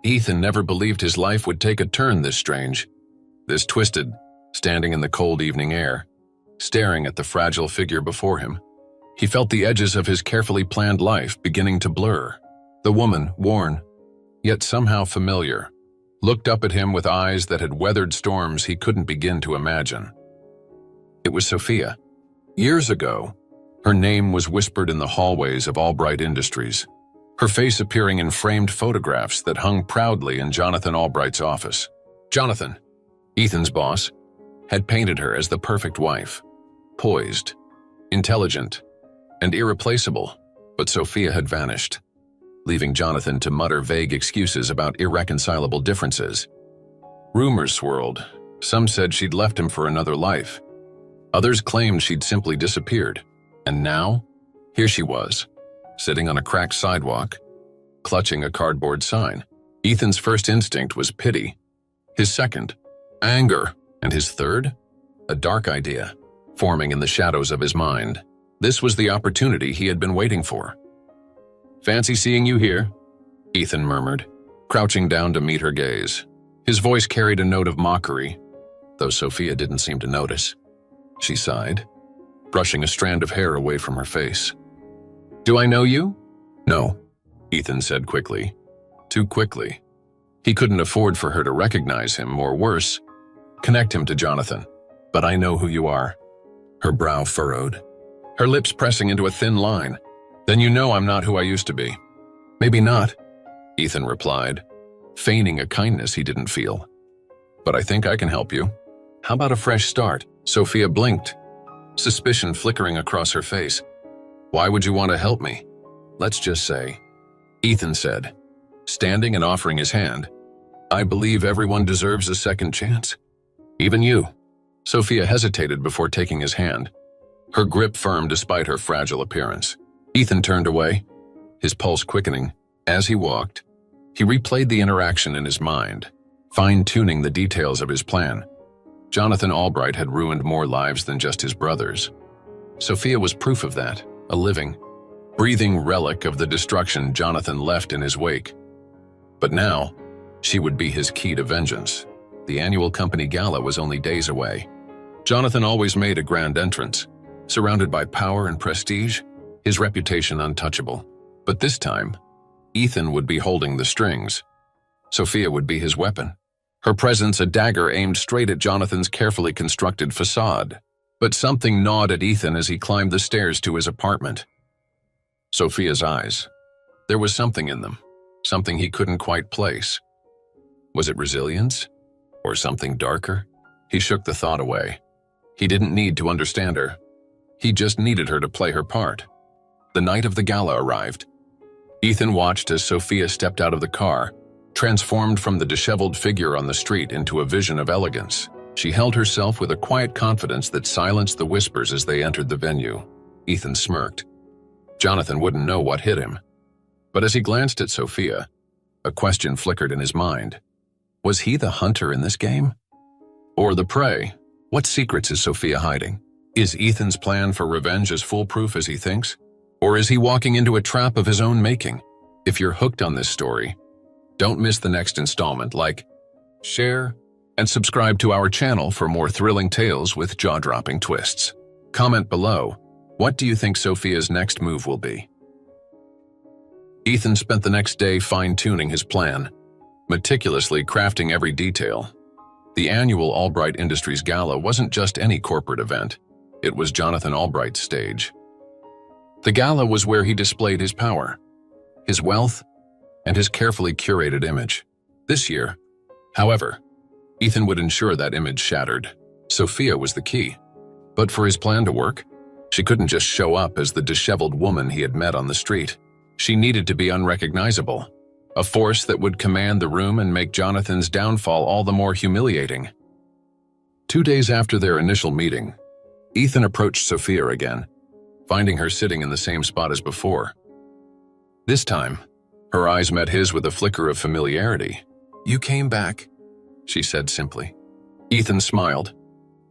Ethan never believed his life would take a turn this strange, this twisted, standing in the cold evening air, staring at the fragile figure before him. He felt the edges of his carefully planned life beginning to blur. The woman, worn, yet somehow familiar, looked up at him with eyes that had weathered storms he couldn't begin to imagine. It was Sophia. Years ago, her name was whispered in the hallways of Albright Industries, her face appearing in framed photographs that hung proudly in Jonathan Albright's office. Jonathan, Ethan's boss, had painted her as the perfect wife, poised, intelligent, and irreplaceable, but Sophia had vanished, leaving Jonathan to mutter vague excuses about irreconcilable differences. Rumors swirled. Some said she'd left him for another life. Others claimed she'd simply disappeared. And now, here she was, sitting on a cracked sidewalk, clutching a cardboard sign. Ethan's first instinct was pity. His second, anger. And his third, a dark idea, forming in the shadows of his mind. This was the opportunity he had been waiting for. "Fancy seeing you here," Ethan murmured, crouching down to meet her gaze. His voice carried a note of mockery, though Sophia didn't seem to notice. She sighed, brushing a strand of hair away from her face. "Do I know you?" "No," Ethan said quickly. Too quickly. He couldn't afford for her to recognize him, or worse, connect him to Jonathan. "But I know who you are." Her brow furrowed, her lips pressing into a thin line. "Then you know I'm not who I used to be." "Maybe not," Ethan replied, feigning a kindness he didn't feel. "But I think I can help you. How about a fresh start?" Sophia blinked, suspicion flickering across her face. "Why would you want to help me?" "Let's just say," Ethan said, standing and offering his hand, "I believe everyone deserves a second chance. Even you." Sophia hesitated before taking his hand, her grip firm despite her fragile appearance. Ethan turned away, his pulse quickening. As he walked, he replayed the interaction in his mind, fine-tuning the details of his plan. Jonathan Albright had ruined more lives than just his brother's. Sophia was proof of that, a living, breathing relic of the destruction Jonathan left in his wake. But now, she would be his key to vengeance. The annual company gala was only days away. Jonathan always made a grand entrance, surrounded by power and prestige, his reputation untouchable. But this time, Ethan would be holding the strings. Sophia would be his weapon, her presence a dagger aimed straight at Jonathan's carefully constructed facade. But something gnawed at Ethan as he climbed the stairs to his apartment. Sophia's eyes. There was something in them, something he couldn't quite place. Was it resilience? Or something darker? He shook the thought away. He didn't need to understand her. He just needed her to play her part. The night of the gala arrived. Ethan watched as Sophia stepped out of the car, transformed from the disheveled figure on the street into a vision of elegance. She held herself with a quiet confidence that silenced the whispers as they entered the venue. Ethan smirked. Jonathan wouldn't know what hit him. But as he glanced at Sophia, a question flickered in his mind. Was he the hunter in this game? Or the prey? What secrets is Sophia hiding? Is Ethan's plan for revenge as foolproof as he thinks? Or is he walking into a trap of his own making? If you're hooked on this story, don't miss the next installment. Like, share, and subscribe to our channel for more thrilling tales with jaw-dropping twists. Comment below, what do you think Sophia's next move will be? Ethan spent the next day fine-tuning his plan, meticulously crafting every detail. The annual Albright Industries Gala wasn't just any corporate event. It was Jonathan Albright's stage. The gala was where he displayed his power, his wealth, and his carefully curated image. This year, however, Ethan would ensure that image shattered. Sophia was the key. But for his plan to work, she couldn't just show up as the disheveled woman he had met on the street. She needed to be unrecognizable, a force that would command the room and make Jonathan's downfall all the more humiliating. 2 days after their initial meeting, Ethan approached Sophia again, finding her sitting in the same spot as before. This time, her eyes met his with a flicker of familiarity. "You came back," she said simply. Ethan smiled,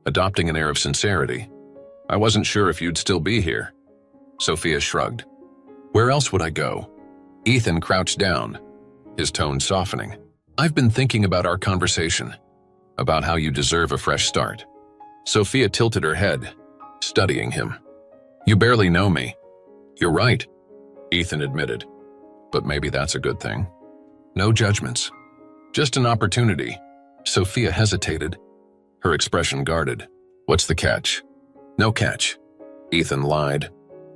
adopting an air of sincerity. "I wasn't sure if you'd still be here." Sophia shrugged. "Where else would I go?" Ethan crouched down, his tone softening. "I've been thinking about our conversation, about how you deserve a fresh start." Sophia tilted her head, studying him. "You barely know me." "You're right," Ethan admitted. "But maybe that's a good thing. No judgments. Just an opportunity." Sophia hesitated, her expression guarded. "What's the catch?" "No catch," Ethan lied.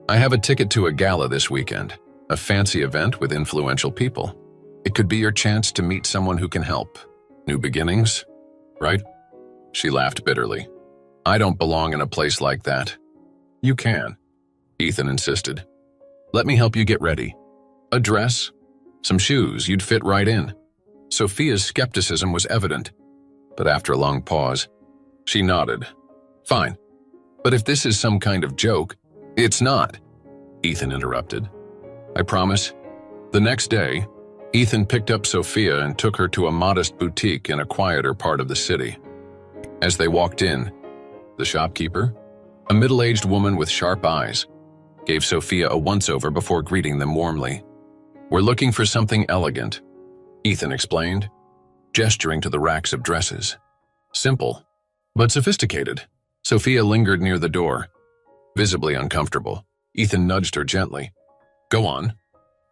"I have a ticket to a gala this weekend, a fancy event with influential people. It could be your chance to meet someone who can help. New beginnings, right?" She laughed bitterly. "I don't belong in a place like that." "You can," Ethan insisted. "Let me help you get ready. A dress, some shoes, you'd fit right in." Sophia's skepticism was evident, but after a long pause, she nodded. "Fine. But if this is some kind of joke—" "It's not," Ethan interrupted. "I promise." The next day, Ethan picked up Sophia and took her to a modest boutique in a quieter part of the city. As they walked in, the shopkeeper, a middle-aged woman with sharp eyes, gave Sophia a once-over before greeting them warmly. "We're looking for something elegant," Ethan explained, gesturing to the racks of dresses. "Simple, but sophisticated." Sophia lingered near the door, visibly uncomfortable. Ethan nudged her gently. "Go on.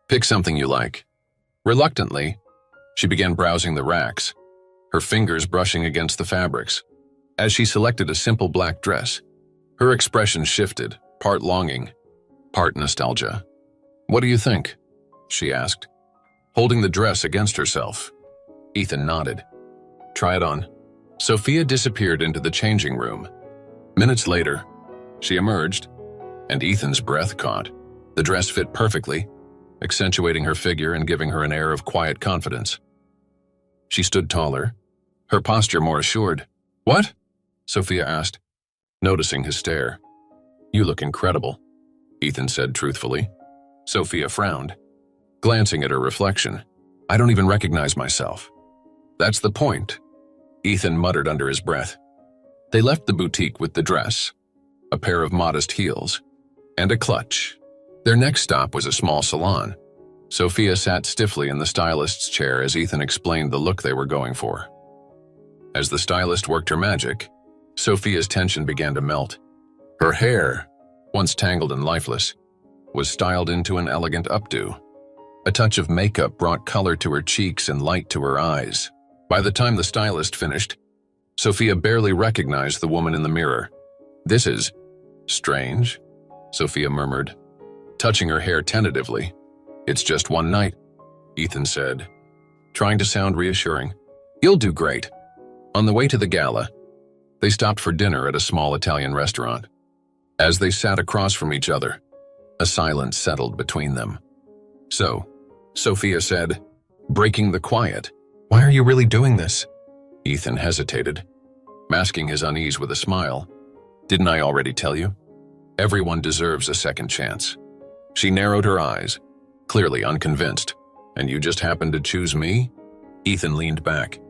Pick something you like." Reluctantly, she began browsing the racks, her fingers brushing against the fabrics. As she selected a simple black dress, her expression shifted, part longing, part nostalgia. "What do you think?" she asked, holding the dress against herself. Ethan nodded. "Try it on." Sophia disappeared into the changing room. Minutes later, she emerged, and Ethan's breath caught. The dress fit perfectly, accentuating her figure and giving her an air of quiet confidence. She stood taller, her posture more assured. "What?" Sophia asked, noticing his stare. "You look incredible," Ethan said truthfully. Sophia frowned, glancing at her reflection. "I don't even recognize myself." "That's the point," Ethan muttered under his breath. They left the boutique with the dress, a pair of modest heels, and a clutch. Their next stop was a small salon. Sophia sat stiffly in the stylist's chair as Ethan explained the look they were going for. As the stylist worked her magic, Sophia's tension began to melt. Her hair, once tangled and lifeless, was styled into an elegant updo. A touch of makeup brought color to her cheeks and light to her eyes. By the time the stylist finished, Sophia barely recognized the woman in the mirror. "This is strange," Sophia murmured, touching her hair tentatively. "It's just one night," Ethan said, trying to sound reassuring. "You'll do great." On the way to the gala, they stopped for dinner at a small Italian restaurant. As they sat across from each other, a silence settled between them. "So," Sophia said, breaking the quiet, "why are you really doing this?" Ethan hesitated, masking his unease with a smile. "Didn't I already tell you? Everyone deserves a second chance." She narrowed her eyes, clearly unconvinced. "And you just happened to choose me?" Ethan leaned back,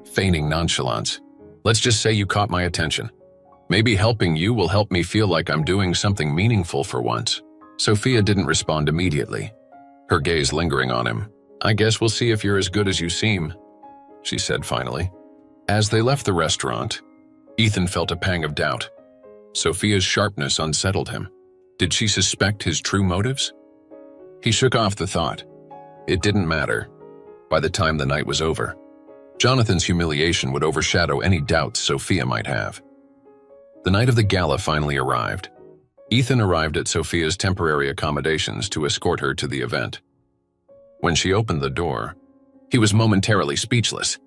feigning nonchalance. "Let's just say you caught my attention. Maybe helping you will help me feel like I'm doing something meaningful for once." Sophia didn't respond immediately, her gaze lingering on him. "I guess we'll see if you're as good as you seem," she said finally. As they left the restaurant, Ethan felt a pang of doubt. Sophia's sharpness unsettled him. Did she suspect his true motives? He shook off the thought. It didn't matter. By the time the night was over, Jonathan's humiliation would overshadow any doubts Sophia might have. The night of the gala finally arrived. Ethan arrived at Sophia's temporary accommodations to escort her to the event. When she opened the door, he was momentarily speechless.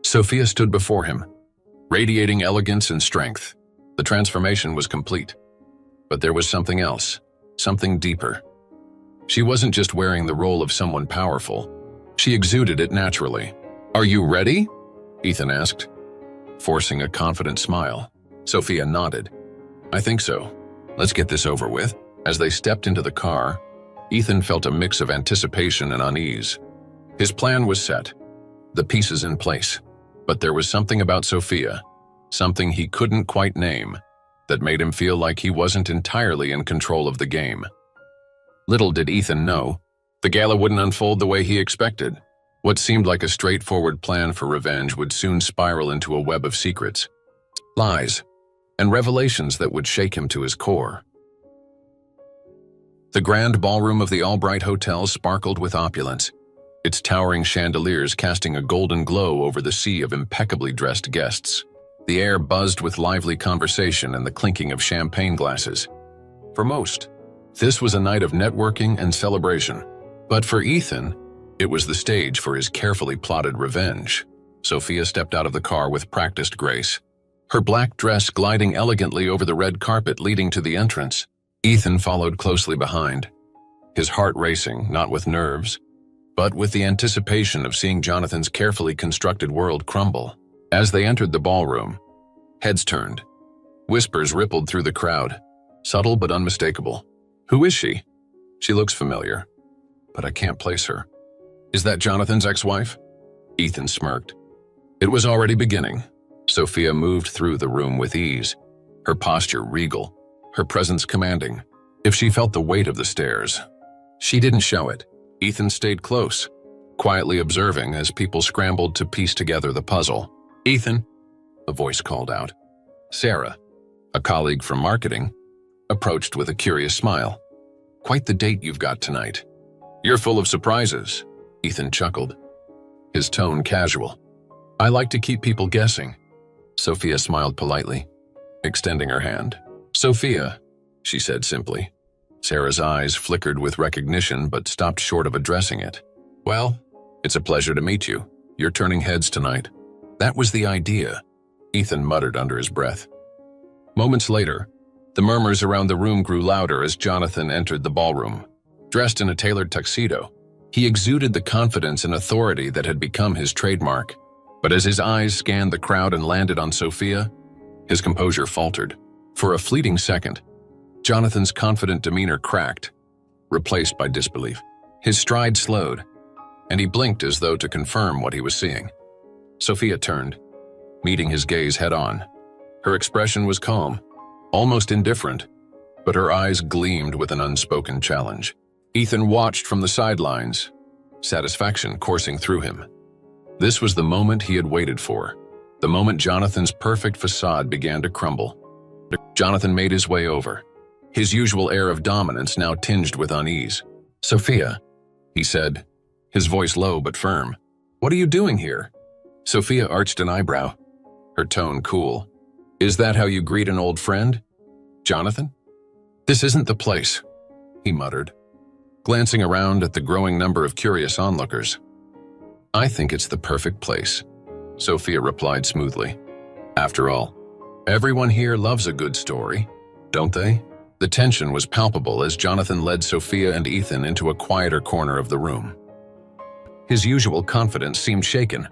Sophia stood before him, radiating elegance and strength. The transformation was complete. But there was something else, something deeper. She wasn't just wearing the role of someone powerful. She exuded it naturally. "Are you ready?" Ethan asked, forcing a confident smile. Sophia nodded. "I think so. Let's get this over with." As they stepped into the car, Ethan felt a mix of anticipation and unease. His plan was set, the pieces in place. But there was something about Sophia, something he couldn't quite name, that made him feel like he wasn't entirely in control of the game. Little did Ethan know, the gala wouldn't unfold the way he expected. What seemed like a straightforward plan for revenge would soon spiral into a web of secrets, lies, and revelations that would shake him to his core. The grand ballroom of the Albright Hotel sparkled with opulence, its towering chandeliers casting a golden glow over the sea of impeccably dressed guests. The air buzzed with lively conversation and the clinking of champagne glasses. For most, this was a night of networking and celebration. But for Ethan, it was the stage for his carefully plotted revenge. Sophia stepped out of the car with practiced grace, her black dress gliding elegantly over the red carpet leading to the entrance. Ethan followed closely behind, his heart racing, not with nerves, but with the anticipation of seeing Jonathan's carefully constructed world crumble. As they entered the ballroom, heads turned. Whispers rippled through the crowd, subtle but unmistakable. "Who is she? She looks familiar, but I can't place her. Is that Jonathan's ex-wife?" Ethan smirked. It was already beginning. Sophia moved through the room with ease, her posture regal, her presence commanding. If she felt the weight of the stairs, she didn't show it. Ethan stayed close, quietly observing as people scrambled to piece together the puzzle. "Ethan," a voice called out. Sarah, a colleague from marketing, approached with a curious smile. "Quite the date you've got tonight." "You're full of surprises," Ethan chuckled, his tone casual. "I like to keep people guessing." Sophia smiled politely, extending her hand. "Sophia," she said simply. Sarah's eyes flickered with recognition but stopped short of addressing it. "Well, it's a pleasure to meet you. You're turning heads tonight." "That was the idea," Ethan muttered under his breath. Moments later, the murmurs around the room grew louder as Jonathan entered the ballroom. Dressed in a tailored tuxedo, he exuded the confidence and authority that had become his trademark. But as his eyes scanned the crowd and landed on Sophia, his composure faltered. For a fleeting second, Jonathan's confident demeanor cracked, replaced by disbelief. His stride slowed, and he blinked as though to confirm what he was seeing. Sophia turned, meeting his gaze head-on. Her expression was calm, almost indifferent, but her eyes gleamed with an unspoken challenge. Ethan watched from the sidelines, satisfaction coursing through him. This was the moment he had waited for, the moment Jonathan's perfect facade began to crumble. Jonathan made his way over, his usual air of dominance now tinged with unease. "Sophia," he said, his voice low but firm. "What are you doing here?" Sophia arched an eyebrow, her tone cool. "Is that how you greet an old friend, Jonathan?" "This isn't the place," he muttered, glancing around at the growing number of curious onlookers. "I think it's the perfect place," Sophia replied smoothly. "After all, everyone here loves a good story, don't they?" The tension was palpable as Jonathan led Sophia and Ethan into a quieter corner of the room. His usual confidence seemed shaken,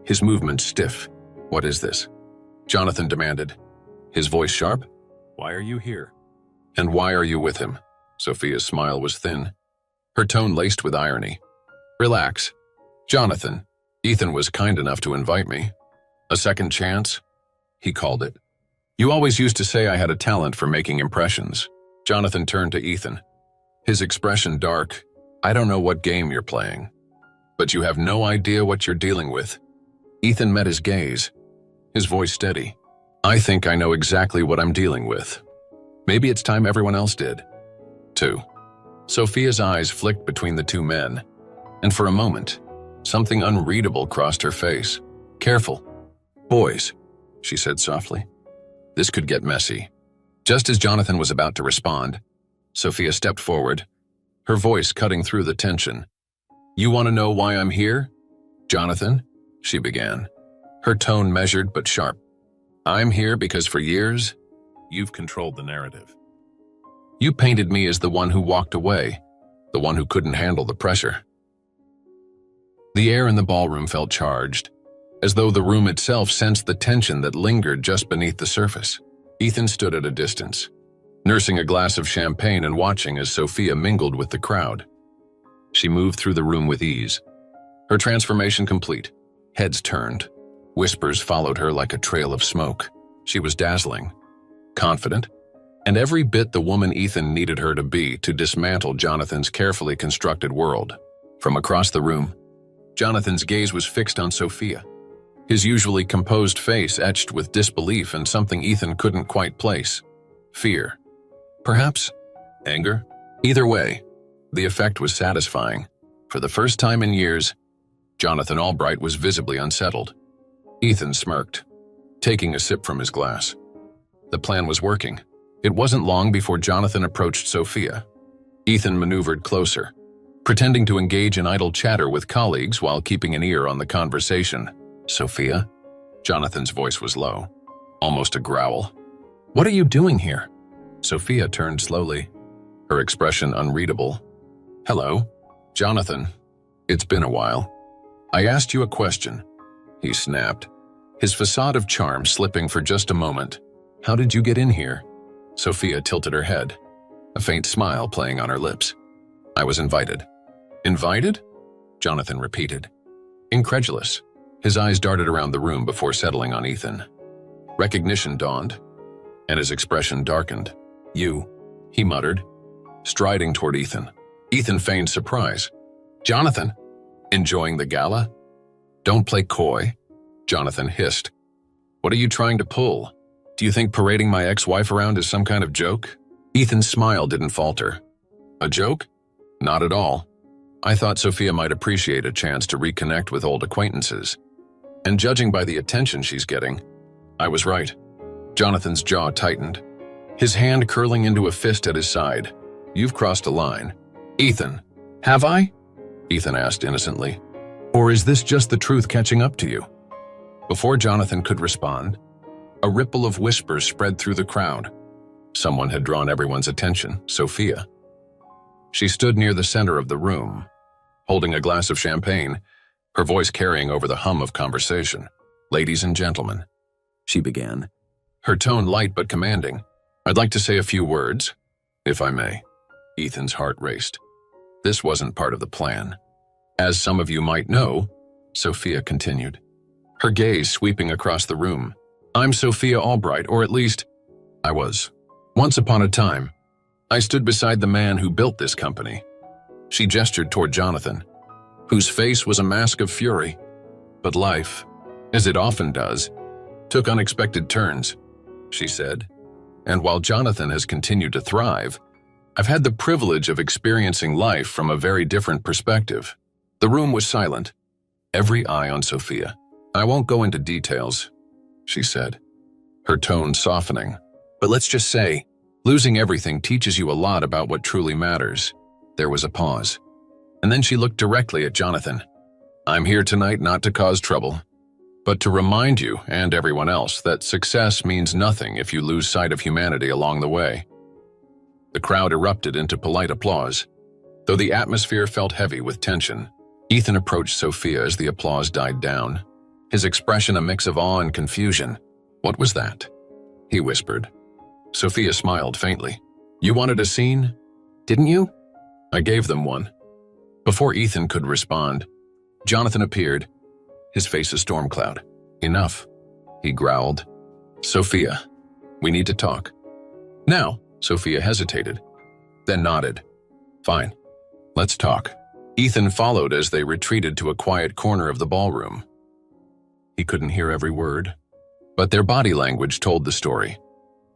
his movements stiff. "What is this?" Jonathan demanded, his voice sharp. "Why are you here? And why are you with him?" Sophia's smile was thin, her tone laced with irony. "Relax, Jonathan. Ethan was kind enough to invite me. A second chance, he called it. You always used to say I had a talent for making impressions." Jonathan turned to Ethan, his expression dark. "I don't know what game you're playing, but you have no idea what you're dealing with." Ethan met his gaze, his voice steady. "I think I know exactly what I'm dealing with. Maybe it's time everyone else did, too." Sophia's eyes flicked between the two men, and for a moment, something unreadable crossed her face. "Careful, boys," she said softly. "This could get messy." Just as Jonathan was about to respond, Sophia stepped forward, her voice cutting through the tension. "You want to know why I'm here, Jonathan?" she began, her tone measured but sharp. "I'm here because for years, you've controlled the narrative. You painted me as the one who walked away, the one who couldn't handle the pressure." The air in the ballroom felt charged, as though the room itself sensed the tension that lingered just beneath the surface. Ethan stood at a distance, nursing a glass of champagne and watching as Sophia mingled with the crowd. She moved through the room with ease, her transformation complete. Heads turned, whispers followed her like a trail of smoke. She was dazzling, confident, and every bit the woman Ethan needed her to be to dismantle Jonathan's carefully constructed world. From across the room, Jonathan's gaze was fixed on Sophia, his usually composed face etched with disbelief and something Ethan couldn't quite place. Fear. Perhaps anger? Either way, the effect was satisfying. For the first time in years, Jonathan Albright was visibly unsettled. Ethan smirked, taking a sip from his glass. The plan was working. It wasn't long before Jonathan approached Sophia. Ethan maneuvered closer, pretending to engage in idle chatter with colleagues while keeping an ear on the conversation. "Sophia?" Jonathan's voice was low, almost a growl. "What are you doing here?" Sophia turned slowly, her expression unreadable. "Hello, Jonathan. It's been a while. I asked you a question," he snapped, his facade of charm slipping for just a moment. "How did you get in here?" Sophia tilted her head, a faint smile playing on her lips. "I was invited." "Invited?" Jonathan repeated, incredulous. His eyes darted around the room before settling on Ethan. Recognition dawned, and his expression darkened. "You," he muttered, striding toward Ethan. Ethan feigned surprise. "Jonathan, enjoying the gala?" "Don't play coy," Jonathan hissed. "What are you trying to pull? Do you think parading my ex-wife around is some kind of joke?" Ethan's smile didn't falter. "A joke? Not at all. I thought Sophia might appreciate a chance to reconnect with old acquaintances. And judging by the attention she's getting, I was right." Jonathan's jaw tightened, his hand curling into a fist at his side. "You've crossed a line." "Ethan." "Have I?" Ethan asked innocently. "Or is this just the truth catching up to you?" Before Jonathan could respond, a ripple of whispers spread through the crowd. Someone had drawn everyone's attention, Sophia. She stood near the center of the room, holding a glass of champagne, her voice carrying over the hum of conversation. "Ladies and gentlemen," she began, her tone light but commanding. "I'd like to say a few words, if I may." Ethan's heart raced. This wasn't part of the plan. "As some of you might know," Sophia continued, her gaze sweeping across the room, "I'm Sophia Albright, or at least, I was. Once upon a time, I stood beside the man who built this company." She gestured toward Jonathan, whose face was a mask of fury. "But life, as it often does, took unexpected turns," she said. "And while Jonathan has continued to thrive, I've had the privilege of experiencing life from a very different perspective." The room was silent, every eye on Sophia. "I won't go into details," she said, her tone softening. "But let's just say, losing everything teaches you a lot about what truly matters." There was a pause, and then she looked directly at Jonathan. "I'm here tonight not to cause trouble, but to remind you and everyone else that success means nothing if you lose sight of humanity along the way." The crowd erupted into polite applause, though the atmosphere felt heavy with tension. Ethan approached Sophia as the applause died down, his expression a mix of awe and confusion. "What was that?" he whispered. Sophia smiled faintly. "You wanted a scene, didn't you?" "I gave them one." Before Ethan could respond, Jonathan appeared, his face a storm cloud. "Enough," he growled. "Sophia, we need to talk." "Now," Sophia hesitated, then nodded. "Fine, let's talk." Ethan followed as they retreated to a quiet corner of the ballroom. He couldn't hear every word, but their body language told the story.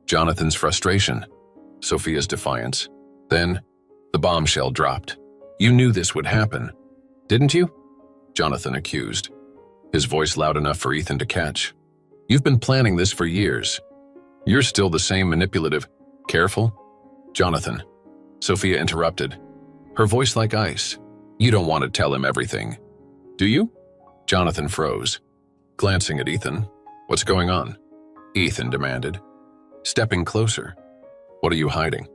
Jonathan's frustration, Sophia's defiance. Then, the bombshell dropped. "You knew this would happen, didn't you?" Jonathan accused, his voice loud enough for Ethan to catch. "You've been planning this for years. You're still the same manipulative." "Careful, Jonathan," Sophia interrupted, her voice like ice. "You don't want to tell him everything, do you?" Jonathan froze, glancing at Ethan. "What's going on?" Ethan demanded, stepping closer. "What are you hiding?"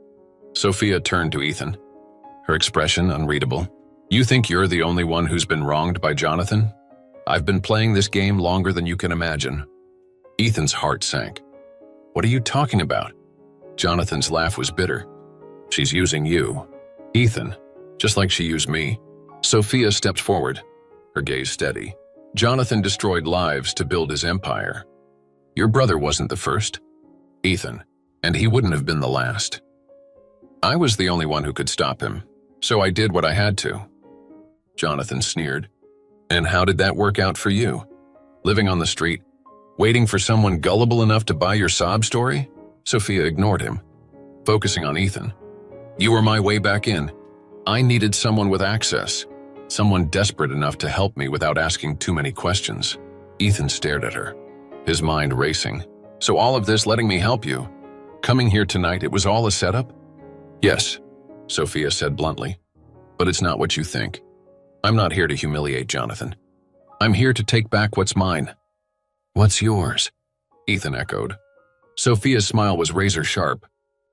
Sophia turned to Ethan, her expression unreadable. "You think you're the only one who's been wronged by Jonathan? I've been playing this game longer than you can imagine." Ethan's heart sank. "What are you talking about?" Jonathan's laugh was bitter. "She's using you, Ethan, just like she used me." Sophia stepped forward, her gaze steady. "Jonathan destroyed lives to build his empire. Your brother wasn't the first, Ethan, and he wouldn't have been the last. I was the only one who could stop him, so I did what I had to." Jonathan sneered, And how did that work out for you? Living on the street? Waiting for someone gullible enough to buy your sob story? Sophia ignored him, focusing on Ethan. You were my way back in. I needed someone with access, someone desperate enough to help me without asking too many questions. Ethan stared at her, his mind racing. So all of this letting me help you? Coming here tonight, it was all a setup? Yes, Sophia said bluntly. But it's not what you think. I'm not here to humiliate Jonathan. I'm here to take back what's mine. What's yours? Ethan echoed. Sophia's smile was razor sharp.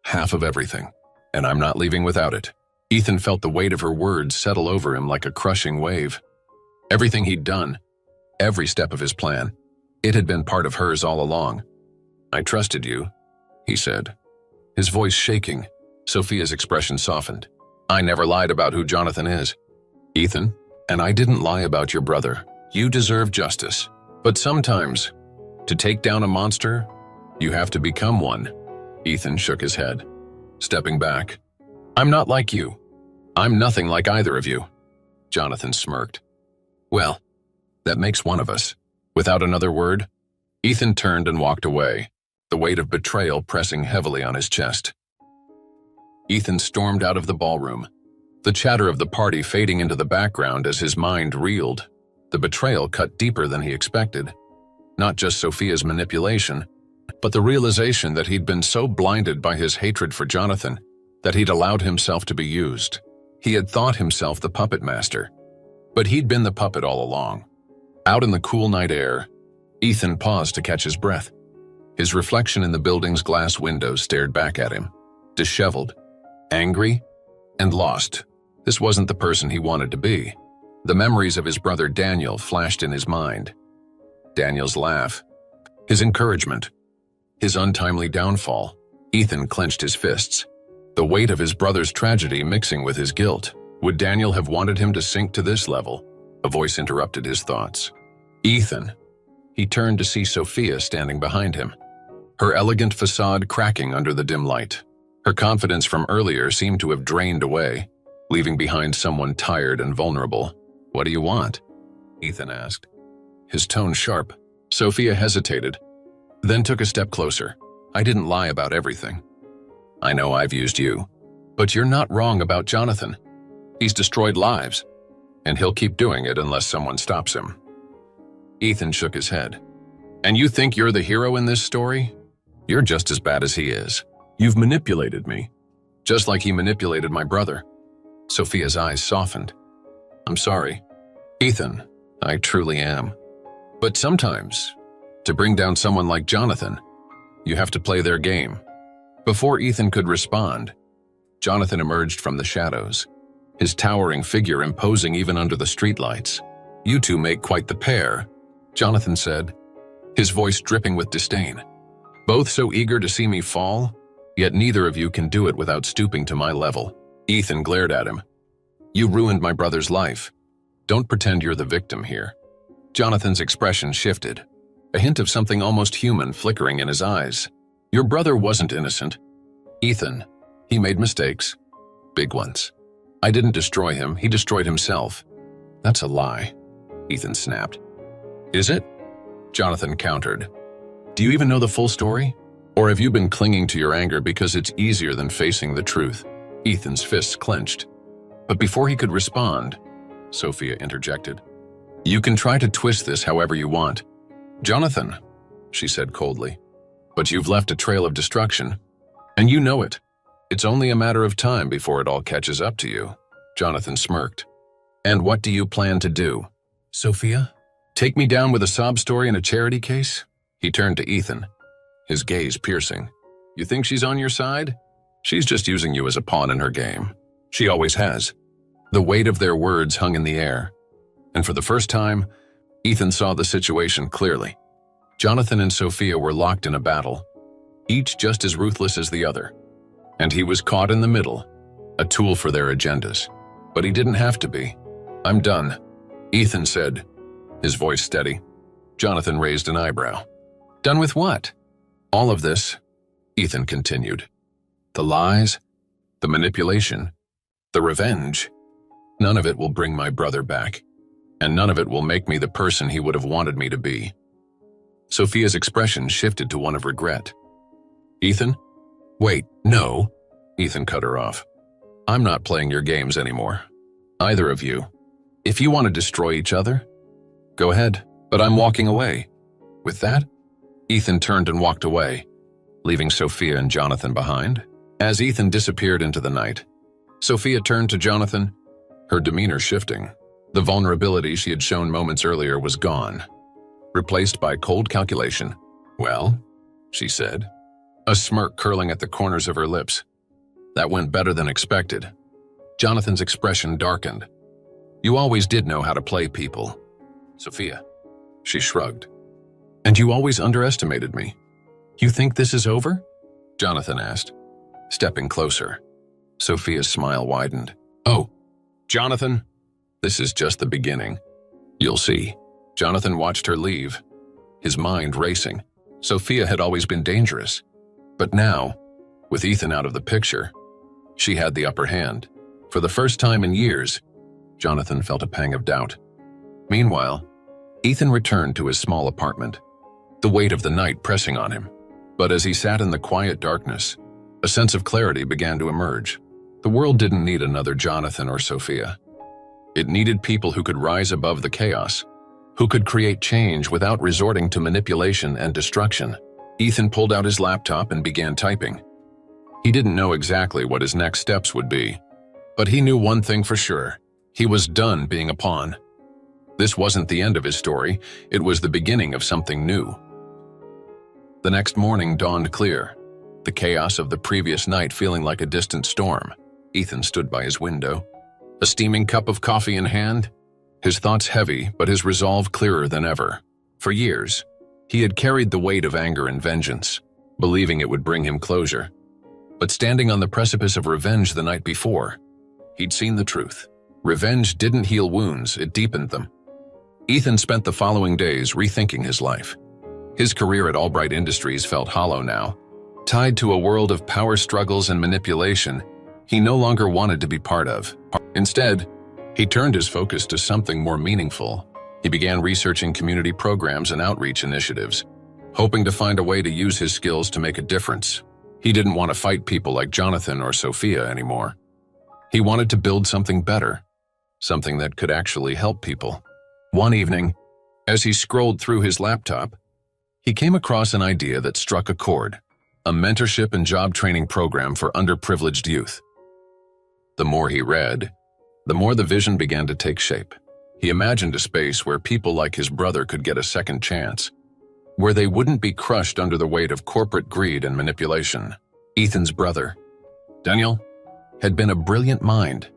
Half of everything, and I'm not leaving without it. Ethan felt the weight of her words settle over him like a crushing wave. Everything he'd done, every step of his plan, it had been part of hers all along. I trusted you, he said, his voice shaking. Sophia's expression softened. I never lied about who Jonathan is. Ethan, and I didn't lie about your brother. You deserve justice. But sometimes, to take down a monster, you have to become one. Ethan shook his head, stepping back. I'm not like you. I'm nothing like either of you. Jonathan smirked. Well, that makes one of us. Without another word, Ethan turned and walked away, the weight of betrayal pressing heavily on his chest. Ethan stormed out of the ballroom, the chatter of the party fading into the background as his mind reeled. The betrayal cut deeper than he expected. Not just Sophia's manipulation, but the realization that he'd been so blinded by his hatred for Jonathan that he'd allowed himself to be used. He had thought himself the puppet master, but he'd been the puppet all along. Out in the cool night air, Ethan paused to catch his breath. His reflection in the building's glass windows stared back at him, disheveled, angry, and lost. This wasn't the person he wanted to be. The memories of his brother Daniel flashed in his mind. Daniel's laugh, his encouragement, his untimely downfall. Ethan clenched his fists, the weight of his brother's tragedy mixing with his guilt. Would Daniel have wanted him to sink to this level? A voice interrupted his thoughts. Ethan. He turned to see Sophia standing behind him, her elegant facade cracking under the dim light. Her confidence from earlier seemed to have drained away, leaving behind someone tired and vulnerable. What do you want? Ethan asked, his tone sharp. Sophia hesitated, then took a step closer. I didn't lie about everything. I know I've used you, but you're not wrong about Jonathan. He's destroyed lives, and he'll keep doing it unless someone stops him. Ethan shook his head. And you think you're the hero in this story? You're just as bad as he is. You've manipulated me, just like he manipulated my brother. Sophia's eyes softened. I'm sorry, Ethan, I truly am. But sometimes, to bring down someone like Jonathan, you have to play their game. Before Ethan could respond, Jonathan emerged from the shadows, his towering figure imposing even under the streetlights. You two make quite the pair, Jonathan said, his voice dripping with disdain. Both so eager to see me fall, yet neither of you can do it without stooping to my level. Ethan glared at him. You ruined my brother's life. Don't pretend you're the victim here. Jonathan's expression shifted, a hint of something almost human flickering in his eyes. Your brother wasn't innocent. Ethan, he made mistakes. Big ones. I didn't destroy him, he destroyed himself. That's a lie, Ethan snapped. Is it? Jonathan countered. Do you even know the full story? Or have you been clinging to your anger because it's easier than facing the truth? Ethan's fists clenched. But before he could respond, Sophia interjected. You can try to twist this however you want. Jonathan, she said coldly, but you've left a trail of destruction, and you know it. It's only a matter of time before it all catches up to you. Jonathan smirked. And what do you plan to do? Sophia? Take me down with a sob story in a charity case? He turned to Ethan, his gaze piercing. You think she's on your side? She's just using you as a pawn in her game. She always has. The weight of their words hung in the air, and for the first time, Ethan saw the situation clearly. Jonathan and Sophia were locked in a battle, each just as ruthless as the other, and he was caught in the middle, a tool for their agendas. But he didn't have to be. I'm done, Ethan said, his voice steady. Jonathan raised an eyebrow. Done with what? All of this, Ethan continued. The lies, the manipulation, the revenge. None of it will bring my brother back. and none of it will make me the person he would have wanted me to be." Sophia's expression shifted to one of regret. "Ethan? Wait, no." Ethan cut her off. "I'm not playing your games anymore. Either of you. If you want to destroy each other, go ahead, but I'm walking away." With that, Ethan turned and walked away, leaving Sophia and Jonathan behind. As Ethan disappeared into the night, Sophia turned to Jonathan, her demeanor shifting. The vulnerability she had shown moments earlier was gone, replaced by cold calculation. "Well," she said, a smirk curling at the corners of her lips. "That went better than expected." Jonathan's expression darkened. "You always did know how to play people, Sophia." She shrugged. "And you always underestimated me. You think this is over?" Jonathan asked, stepping closer. Sophia's smile widened. "Oh, Jonathan, this is just the beginning. You'll see." Jonathan watched her leave, his mind racing. Sophia had always been dangerous, but now, with Ethan out of the picture, she had the upper hand. For the first time in years, Jonathan felt a pang of doubt. Meanwhile, Ethan returned to his small apartment, the weight of the night pressing on him. But as he sat in the quiet darkness, a sense of clarity began to emerge. The world didn't need another Jonathan or Sophia. It needed people who could rise above the chaos, who could create change without resorting to manipulation and destruction. Ethan pulled out his laptop and began typing. He didn't know exactly what his next steps would be, but he knew one thing for sure. He was done being a pawn. This wasn't the end of his story, it was the beginning of something new. The next morning dawned clear, the chaos of the previous night feeling like a distant storm. Ethan stood by his window, a steaming cup of coffee in hand, his thoughts heavy but his resolve clearer than ever. For years, he had carried the weight of anger and vengeance, believing it would bring him closure. But standing on the precipice of revenge the night before, he'd seen the truth. Revenge didn't heal wounds, it deepened them. Ethan spent the following days rethinking his life. His career at Albright Industries felt hollow now. Tied to a world of power struggles and manipulation he no longer wanted to be part of. Instead, he turned his focus to something more meaningful. He began researching community programs and outreach initiatives, hoping to find a way to use his skills to make a difference. He didn't want to fight people like Jonathan or Sophia anymore. He wanted to build something better, something that could actually help people. One evening, as he scrolled through his laptop, he came across an idea that struck a chord, a mentorship and job training program for underprivileged youth. The more he read, the more the vision began to take shape. He imagined a space where people like his brother could get a second chance, where they wouldn't be crushed under the weight of corporate greed and manipulation. Ethan's brother, Daniel, had been a brilliant mind,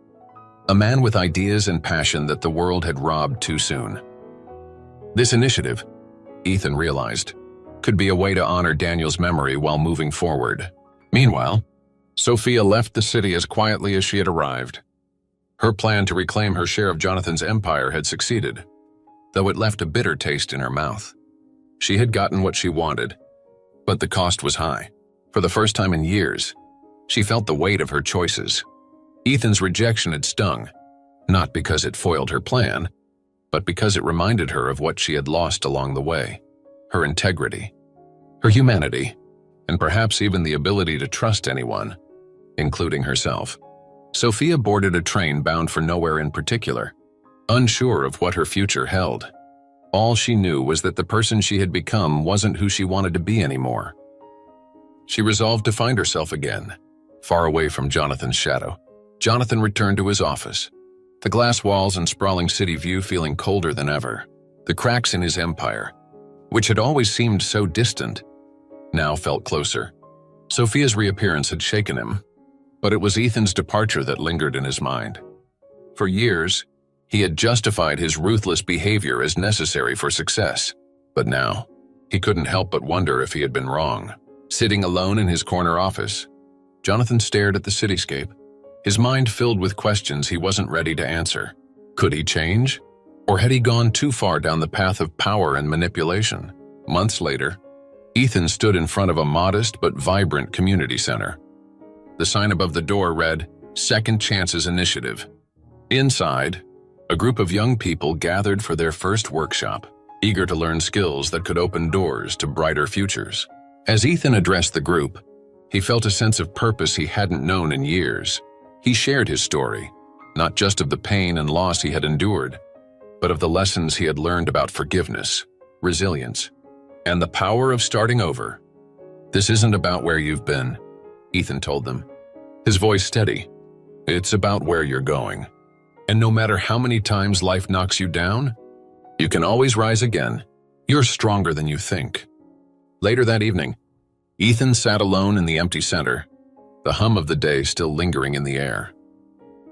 a man with ideas and passion that the world had robbed too soon. This initiative, Ethan realized, could be a way to honor Daniel's memory while moving forward. Meanwhile, Sophia left the city as quietly as she had arrived. Her plan to reclaim her share of Jonathan's empire had succeeded, though it left a bitter taste in her mouth. She had gotten what she wanted, but the cost was high. For the first time in years, she felt the weight of her choices. Ethan's rejection had stung, not because it foiled her plan, but because it reminded her of what she had lost along the way. Her integrity, her humanity, and perhaps even the ability to trust anyone, including herself. Sophia boarded a train bound for nowhere in particular, unsure of what her future held. All she knew was that the person she had become wasn't who she wanted to be anymore. She resolved to find herself again, far away from Jonathan's shadow. Jonathan returned to his office, the glass walls and sprawling city view feeling colder than ever. The cracks in his empire, which had always seemed so distant, now felt closer. Sophia's reappearance had shaken him, but it was Ethan's departure that lingered in his mind. For years, he had justified his ruthless behavior as necessary for success, but now, he couldn't help but wonder if he had been wrong. Sitting alone in his corner office, Jonathan stared at the cityscape, his mind filled with questions he wasn't ready to answer. Could he change? Or had he gone too far down the path of power and manipulation? Months later, Ethan stood in front of a modest but vibrant community center. The sign above the door read, "Second Chances Initiative." Inside, A group of young people gathered for their first workshop, eager to learn skills that could open doors to brighter futures. As Ethan addressed the group, he felt a sense of purpose he hadn't known in years. He shared his story, not just of the pain and loss he had endured, but of the lessons he had learned about forgiveness, resilience, and the power of starting over. "This isn't about where you've been," Ethan told them, his voice steady. "It's about where you're going. And no matter how many times life knocks you down, you can always rise again. You're stronger than you think." Later that evening, Ethan sat alone in the empty center, the hum of the day still lingering in the air.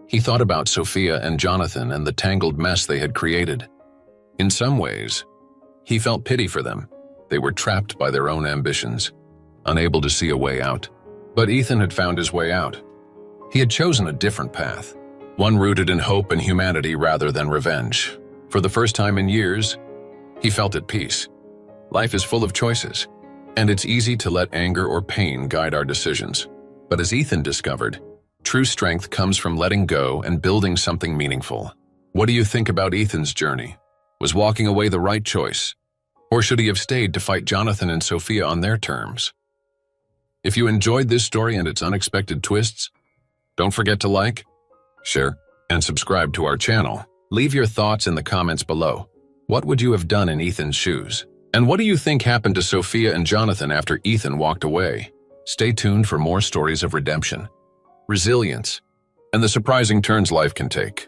He thought about Sophia and Jonathan and the tangled mess they had created. In some ways, he felt pity for them. They were trapped by their own ambitions, unable to see a way out. But Ethan had found his way out. He had chosen a different path, one rooted in hope and humanity rather than revenge. For the first time in years, he felt at peace. Life is full of choices, and it's easy to let anger or pain guide our decisions. But as Ethan discovered, true strength comes from letting go and building something meaningful. What do you think about Ethan's journey? Was walking away the right choice? Or should he have stayed to fight Jonathan and Sophia on their terms? If you enjoyed this story and its unexpected twists, don't forget to like, share, and subscribe to our channel. Leave your thoughts in the comments below. What would you have done in Ethan's shoes? And what do you think happened to Sophia and Jonathan after Ethan walked away? Stay tuned for more stories of redemption, resilience, and the surprising turns life can take.